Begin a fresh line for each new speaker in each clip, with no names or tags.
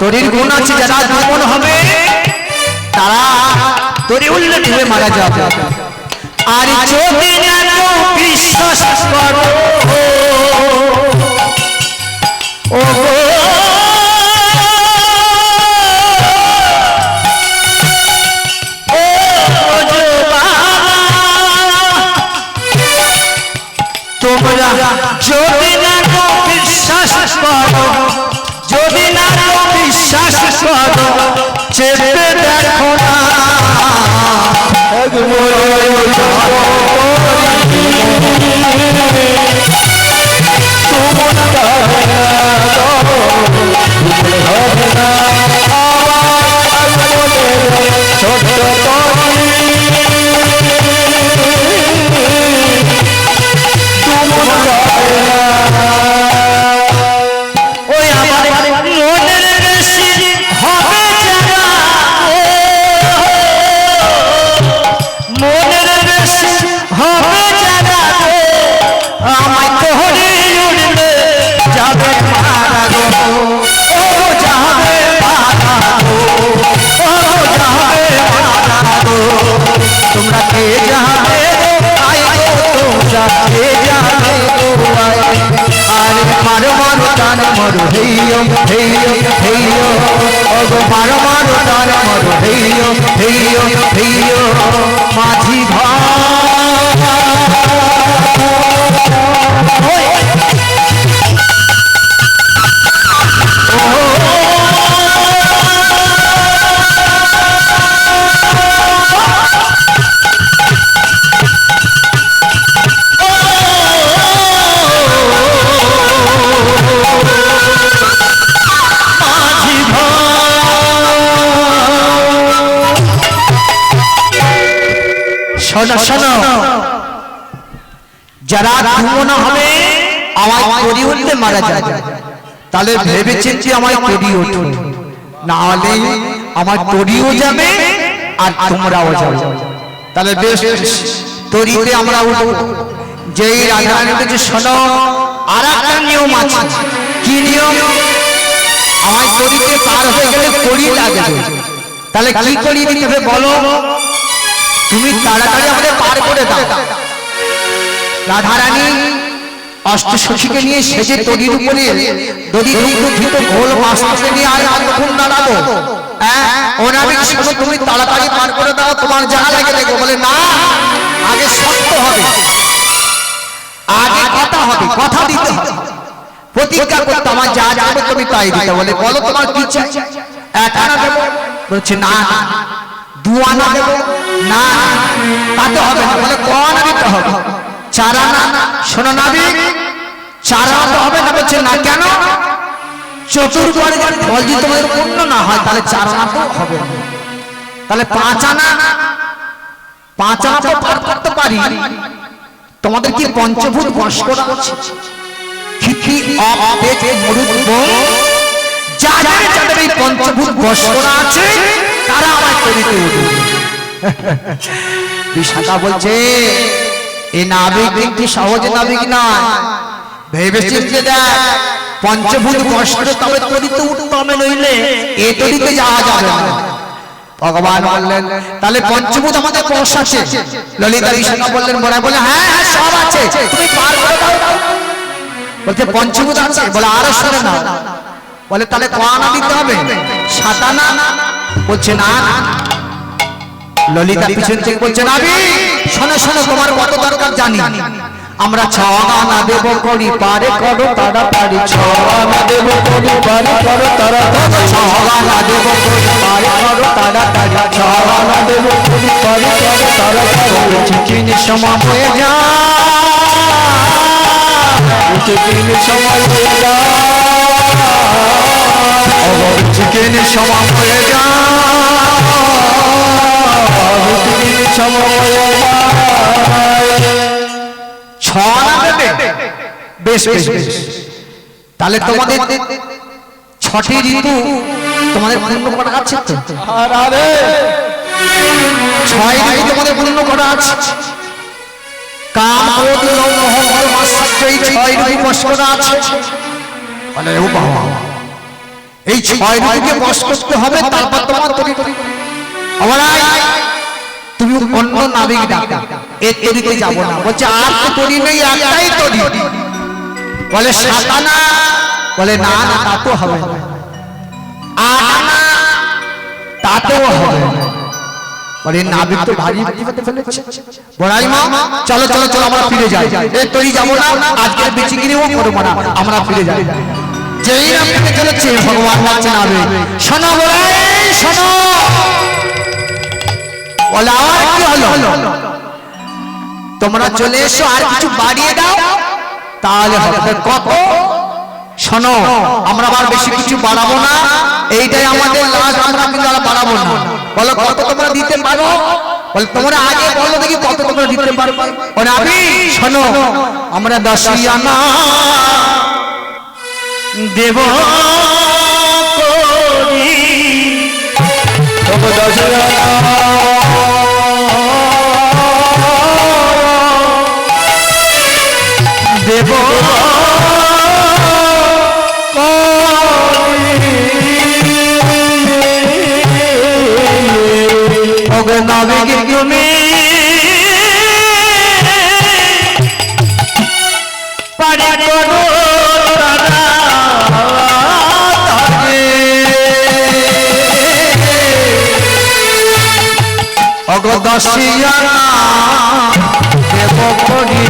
তরির গুণ আছে, যারা দুমন হবে তারা তরি উল্লে ডুবে মারা যাবে। আর যদি না বিশ্বাস করো ও তোমরা যদি না বিশ্বাস করো, যদি না বিশ্বাস করো, চেপে দেখো না মাঝি শোনো শোনো, যারা দুমন হবে আমায় তরি উঠতে মারা যাবে, তাহলে ভেবে চিন্তে আমায় তরি উঠো, না হলে আমার তরিও যাবে আর তোমরাও যাবে। তাহলে বেশ তরিতে আমরা উঠবো। যেই রাজধানী থেকে শোনো, আর একটা নিয়ম আছে। কি নিয়ম? আমায় তরিতে পার হয়ে গেলে কড়ি লাগবে। তাহলে কি করি দিতে হবে বলো? তুমি তাড়াতাড়ি আমাদের পার করে দাও। রাধারানী অষ্টসখীকে নিয়ে সেজে তরির উপরে দড়ি ধুতো গোল মাস্টারকে নিয়ে আর কতক্ষণ দাঁড়াবো? ওনাকে শোনো, তুমি তাড়াতাড়ি পার করে দাও, তোমার যা লাগে দেখো। বলে না, আগে সত্য হবে, আগে কথা হবে, কথা দিতে হবে, প্রতিজ্ঞা করতে, আমার যা যাবে তুমি তাই দিতে। বলে বলো তোমার কি চাই? এক আনা দেবো। বলছে না। দু আনা দেবো? না, তাতে হবে না। বলে ক আনা দিতে হবে? 4 আনা। শোনো নাবিক, 4 আনা তো হবে না। বলছে না, কেন? চতুর্বারে ফল যদি তোমাদের পূর্ণ না হয় তাহলে 4 আনা তো হবে না। তাহলে 5 আনা। 5 আনা তো পার করতে পারি। তোমাদের কি পঞ্চভূত বশ করা আছে? খিখি অপেজ মরুদ বন, যাদের যাদের এই পঞ্চভূত বশ করা আছে তারা আমায় তরিতে উঠবে। বিশাখা বলছে, এই নাবিক কিন্তু সহজে নাবিক নয়, ভেবে চিন্তে দেখ। পঞ্চভূত বশ করে তবে তরিতে উঠতে হবে, নইলে এ তরিতে যাওয়া যাবে না। ভগবান বললেন তাহলে পঞ্চভূত আমাদের বশ আছে? ললিতা বিশাখা বললেন, বড় বলে হ্যাঁ হ্যাঁ সব আছে, তুমি পার করে দাও। বলছে পঞ্চভূত আছে? বলে আরো শোনে না। বলে তাহলে ক আনা দিতে হবে? 7 আনা। বলছে না। ললিতা পিছন থেকে বলছে, নাবি শোনো শোনো, তোমার কত দরকার জানি। আমরা 6 আনা দেব করি, পারে করো তাড়াতাড়ি। 6 আনা দেব করি, পারে করো তাড়াতাড়ি। 6 আনা দেব করি, পারে করো তাড়াতাড়ি। 6 আনা দেব করি, পারে করো তাড়াতাড়ি। চিকিন সময় হয়ে যা, চিকিন সময় হয়ে যা, চিকিন সময় হয়ে যা, চিকিন সময় হয়ে যা। 6 আনা দেবে? বেশ বেশ বেশ। তাহলে তোমাদের 6টি ঋতু তোমাদের পূর্ণ করা আছে তো? আরে 6 ঋতু তোমাদের পূর্ণ করা আছে। কাম ক্রোধ লোভ মোহ মাৎসর্য, এই 6 ঋতু বশ করা আছে। মানে ও বাবা, এই 6 ঋতুকে বশ করতে হবে, তারপর তোমার তরি আমরাই তুমি অন্য নাবিক ডাকা এর তরিতে যাব না। বলছে আর তো তরি নেই, একটাই তরি। বলে সাতানা, বলে না না তা তো হবে না, আনা তাতেও হবে না। বলে নাবিক তো ভারী বিপদে ফেলেছে। বড়াই মা চলো চলো চলো আমরা ফিরে যাই, এই তরি যাব না, আজকে বিচিকিরিও করব না, আমরা ফিরে যাই। যেই না ফিরে চলেছে ভগবান বলছে নাবিক শোনো বড়াই শোনো। বলে আর কি হলো, তোমরা চলে এসো, আর কিছু বাড়িয়ে দাও তাহলে হবে। কত? শোনো আমরা আবার বেশি কিছু বাড়াবো না, এইটাই আমাদের লাস্ট, আমরা কিন্তু আর বাড়াবো না। বলো কত তোমরা দিতে পারো? বলে তোমরা আগে বলো দেখি কত তোমরা দিতে পারো। বলে আমি শোনো আমরা 10 আনা দেব করি, তবে 10 আনা দেব নাবিক তুমি পারে করো অগ 10 আনা দেব করি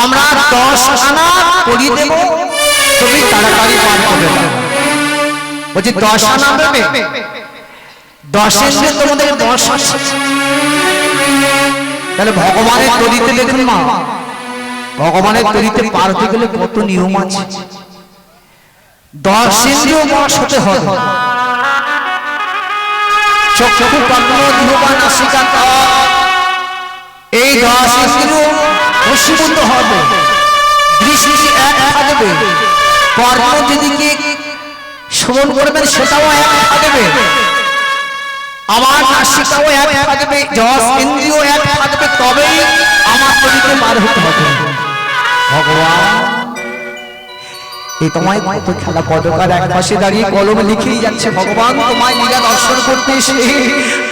আমরা 10 আনা করি দেব, তুমি তাড়াতাড়ি পার করে দাও। বলছি 10 আনা দেবে, 10 এসে তোমাদের 10 আসে। তাহলে ভগবানের তরিতে দেখুন মা, ভগবানের তরিতে পার হতে গেলে কত নিয়ম আছে। 10 ইন্দ্রিয় বশ হতে হবে, চক্ষু কর্ণ জিহ্বা নাসিকা এই 10 ইন্দ্রিয় বশীভূত হবে। দৃষ্টি এক থাকবে, কর্ণ যেদিকে শ্রবণ করবেন সেটাও এক থাকবে, আমার নাসিকাও এক থাকবে, 10 ইন্দ্রিয় এক থাকবে, তবেই আমার তরিতে পার হতে হবে। ভগবান এই তোমায় কত খেলা পদকার এক পাশে দাঁড়িয়ে কলমে লিখেই যাচ্ছে। ভগবান তোমায় লীলা দর্শন করতে এসে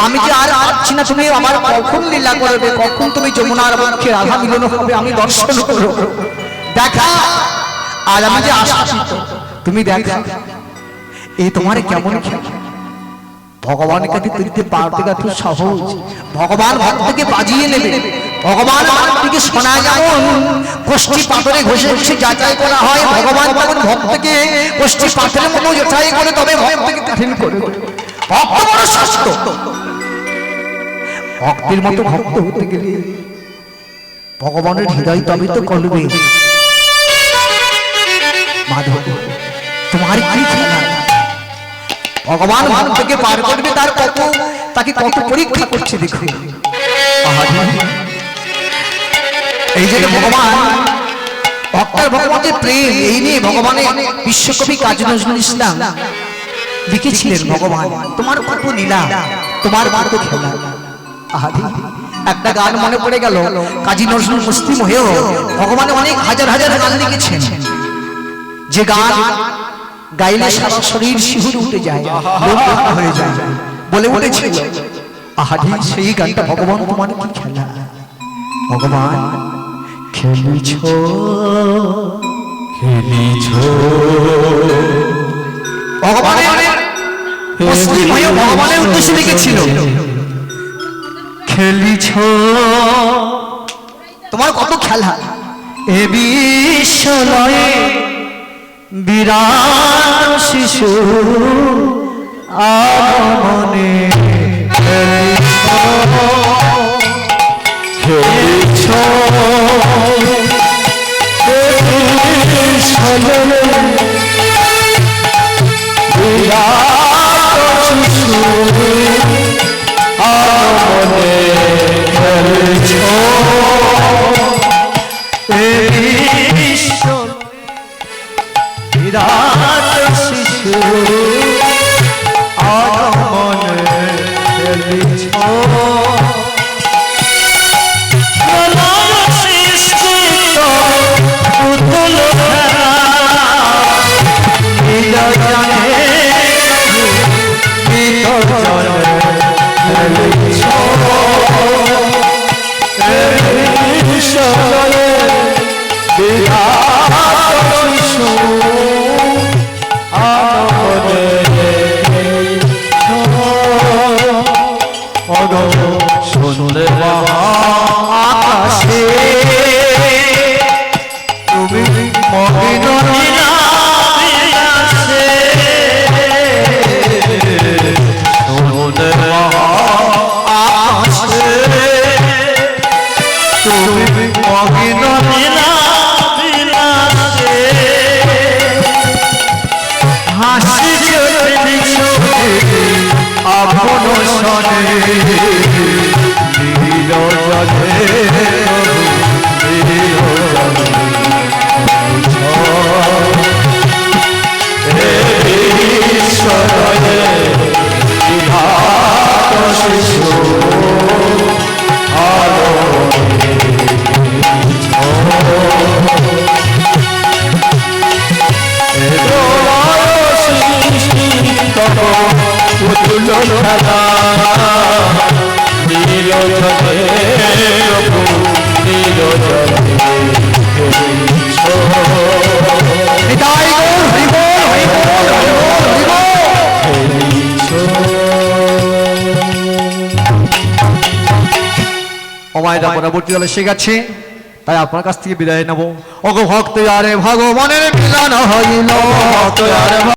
আমি যে আর পাচ্ছি না, তুমি আমার কখন লীলা করবে, কখন তুমি যমুনার বক্ষে রাধা মিলন হবে আমি দর্শন করব। দেখা আর আমি যে আসছি তুমি দেখা, এই তোমার কেমন খেলা। ভগবানের কাছে তরিতে পার হতে এত সহজ। ভগবান ভক্তকে বাজিয়ে নেবে, ভগবান ভক্তকে শোনা যেমন কষ্টি পাথরে ঘষে ঘষে যাচাই করা হয়, ভগবান তেমন ভক্তকে কষ্টি পাথরের মতো যাচাই করে, তবে ভক্তকে কঠিন করে। ভক্ত বড় শক্ত, ভক্তের মতো ভক্ত হতে গেলে ভগবানের হৃদয় তবে তো কলবে। মাধব তোমার কি খেলা? ভগবান মান থেকে পার করবে তাকে কত পরীক্ষা করছে দেখো। এই যে ভগবান ভক্তের ভগবানের প্রেম, এই নিয়ে ভগবানের বিশ্বকবি কাজী নজরুল ইসলাম লিখেছিলেন, ভগবান তোমার কত লীলা, তোমার কত খেলা। একটা গান মনে পড়ে গেল, কাজী নজরুল মুসলিম হয়েও ভগবানের অনেক হাজার হাজার গান লিখেছেন, যে গান গাইলে সারা শরীর শিহরে উঠে যায়, হয়ে যায়, বলে উঠেছিল আহারি সেই গানটা, ভগবান তোমার কি খেলা। ভগবান খেলিছ খেলিছ, ভগবানের মুসলিম হয়েও ভগবানের উদ্দেশ্যে লিখেছিল, খেলিছ তোমার কত খেলা। এ বিশ্বলয়ে বিরাট শিশু আগমনে খেলিছ বিরাট শিশু আগমনে খেলিছ, এ বিশ্ব বিরাট শিশু আগমনে খেলিছ, পুতুল খেলা জানে খেলিছ, বিরাট শিশু আগমনে খেলিছ, শুনলে আকাশে তুমি মগ্ন বিলাসে, শুনলে আকাশে তুমি মগ্ন বিলাসে, হাসি চলেছ আপন সনে নীল জলে শিশু পুতুল খেলা নীল জলে নীল জলে খেলিছ, সময়টা পরবর্তী দলে শেখাচ্ছে, তাই আপনার কাছ থেকে বিদায় নেব। অগ ভক্ত আরে ভগবানের মিলন হইল, ভক্ত আরে